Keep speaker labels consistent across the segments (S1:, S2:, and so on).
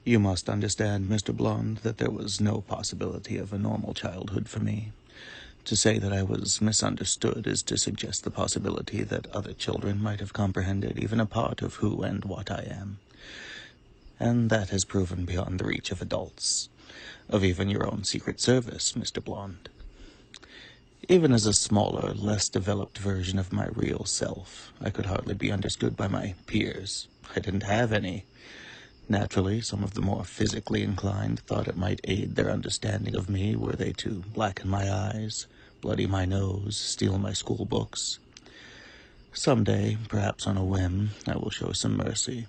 S1: You must understand, Mr. Blonde, that there was no possibility of a normal childhood for me. To say that I was misunderstood is to suggest the possibility that other children might have comprehended even a part of who and what I am. And that has proven beyond the reach of adults, of even your own Secret Service, Mr. Blonde. Even as a smaller, less developed version of my real self, I could hardly be understood by my peers. I didn't have any. Naturally, some of the more physically inclined thought it might aid their understanding of me were they to blacken my eyes, bloody my nose, steal my school books. Someday, perhaps on a whim, I will show some mercy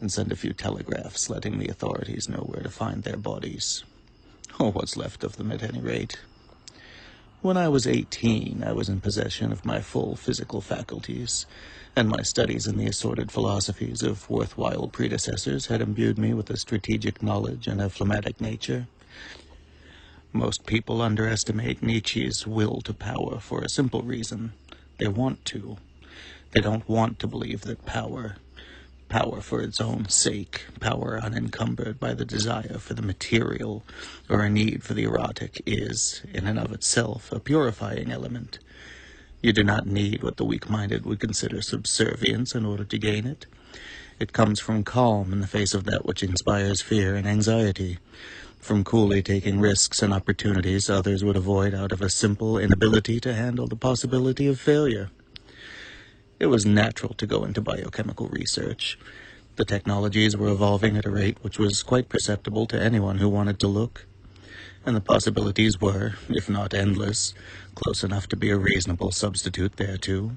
S1: and send a few telegraphs letting the authorities know where to find their bodies. Or what's left of them, at any rate. When I was 18, I was in possession of my full physical faculties, and my studies in the assorted philosophies of worthwhile predecessors had imbued me with a strategic knowledge and a phlegmatic nature. Most people underestimate Nietzsche's will to power for a simple reason. They want to. They don't want to believe that power for its own sake, power unencumbered by the desire for the material or a need for the erotic is, in and of itself, a purifying element. You do not need what the weak-minded would consider subservience in order to gain it. It comes from calm in the face of that which inspires fear and anxiety, from coolly taking risks and opportunities others would avoid out of a simple inability to handle the possibility of failure. It was natural to go into biochemical research. The technologies were evolving at a rate which was quite perceptible to anyone who wanted to look, and the possibilities were, if not endless, close enough to be a reasonable substitute thereto.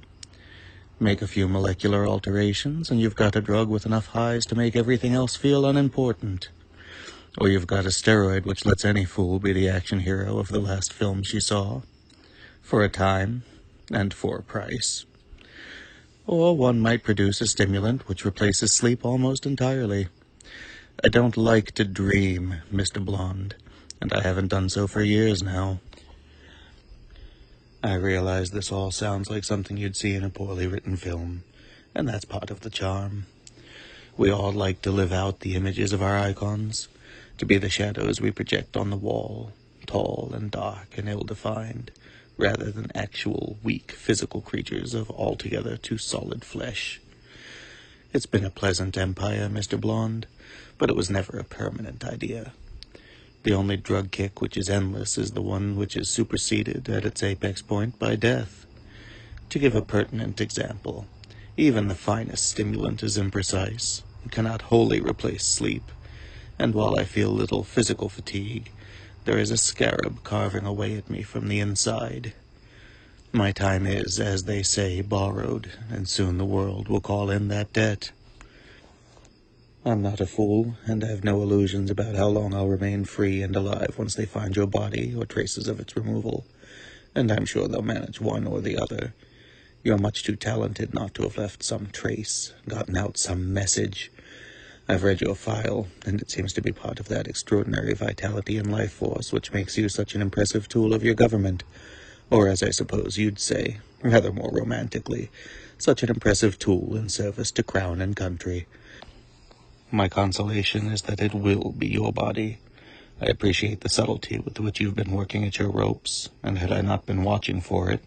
S1: Make a few molecular alterations, and you've got a drug with enough highs to make everything else feel unimportant. Or you've got a steroid which lets any fool be the action hero of the last film she saw, for a time, and for a price. Or one might produce a stimulant which replaces sleep almost entirely. I don't like to dream, Mr. Blonde, and I haven't done so for years now. I realize this all sounds like something you'd see in a poorly written film, and that's part of the charm. We all like to live out the images of our icons, to be the shadows we project on the wall, tall and dark and ill-defined, rather than actual, weak, physical creatures of altogether too solid flesh. It's been a pleasant empire, Mr. Blonde, but it was never a permanent idea. The only drug kick which is endless is the one which is superseded at its apex point by death. To give a pertinent example, even the finest stimulant is imprecise, and cannot wholly replace sleep, and while I feel little physical fatigue, there is a scarab carving away at me from the inside. My time is, as they say, borrowed, and soon the world will call in that debt. I'm not a fool, and I have no illusions about how long I'll remain free and alive once they find your body or traces of its removal, and I'm sure they'll manage one or the other. You're much too talented not to have left some trace, gotten out some message. I've read your file, and it seems to be part of that extraordinary vitality and life force which makes you such an impressive tool of your government, or as I suppose you'd say, rather more romantically, such an impressive tool in service to crown and country. My consolation is that it will be your body. I appreciate the subtlety with which you've been working at your ropes, and had I not been watching for it,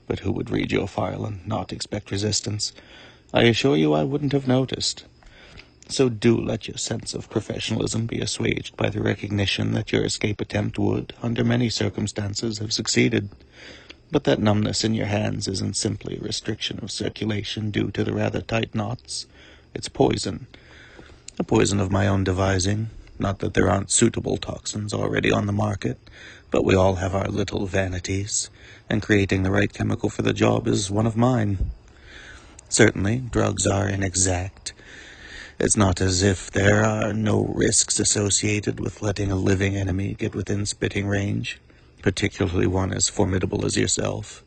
S1: but who would read your file and not expect resistance, I assure you I wouldn't have noticed. So do let your sense of professionalism be assuaged by the recognition that your escape attempt would, under many circumstances, have succeeded, but that numbness in your hands isn't simply a restriction of circulation due to the rather tight knots. It's poison. A poison of my own devising. Not that there aren't suitable toxins already on the market, but we all have our little vanities, and creating the right chemical for the job is one of mine. Certainly, drugs are inexact. It's not as if there are no risks associated with letting a living enemy get within spitting range, particularly one as formidable as yourself.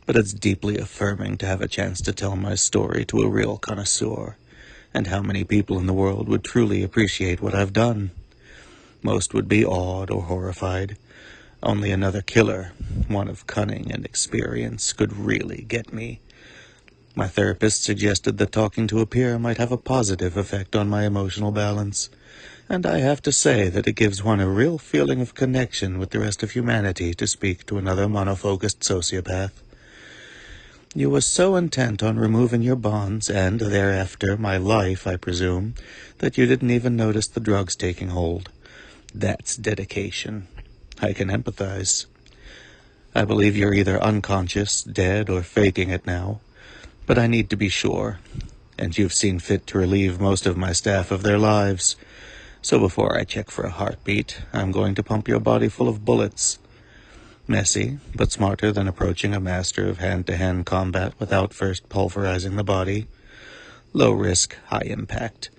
S1: But it's deeply affirming to have a chance to tell my story to a real connoisseur, and how many people in the world would truly appreciate what I've done. Most would be awed or horrified. Only another killer, one of cunning and experience, could really get me. My therapist suggested that talking to a peer might have a positive effect on my emotional balance, And I have to say that it gives one a real feeling of connection with the rest of humanity to speak to another monofocused sociopath. You were so intent on removing your bonds and, thereafter, my life, I presume, that you didn't even notice the drugs taking hold. That's dedication. I can empathize. I believe you're either unconscious, dead, or faking it now, but I need to be sure. And you've seen fit to relieve most of my staff of their lives. So before I check for a heartbeat, I'm going to pump your body full of bullets. Messy, but smarter than approaching a master of hand-to-hand combat without first pulverizing the body. Low risk, high impact.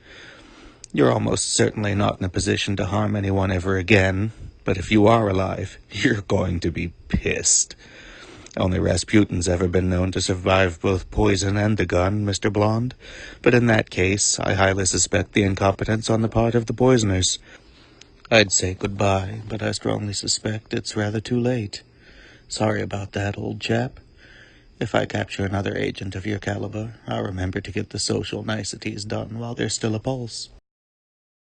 S1: You're almost certainly not in a position to harm anyone ever again, but if you are alive, you're going to be pissed. Only Rasputin's ever been known to survive both poison and a gun, Mr. Blonde. But in that case, I highly suspect the incompetence on the part of the poisoners. I'd say goodbye, but I strongly suspect it's rather too late. Sorry about that, old chap. If I capture another agent of your caliber, I'll remember to get the social niceties done while there's still a pulse.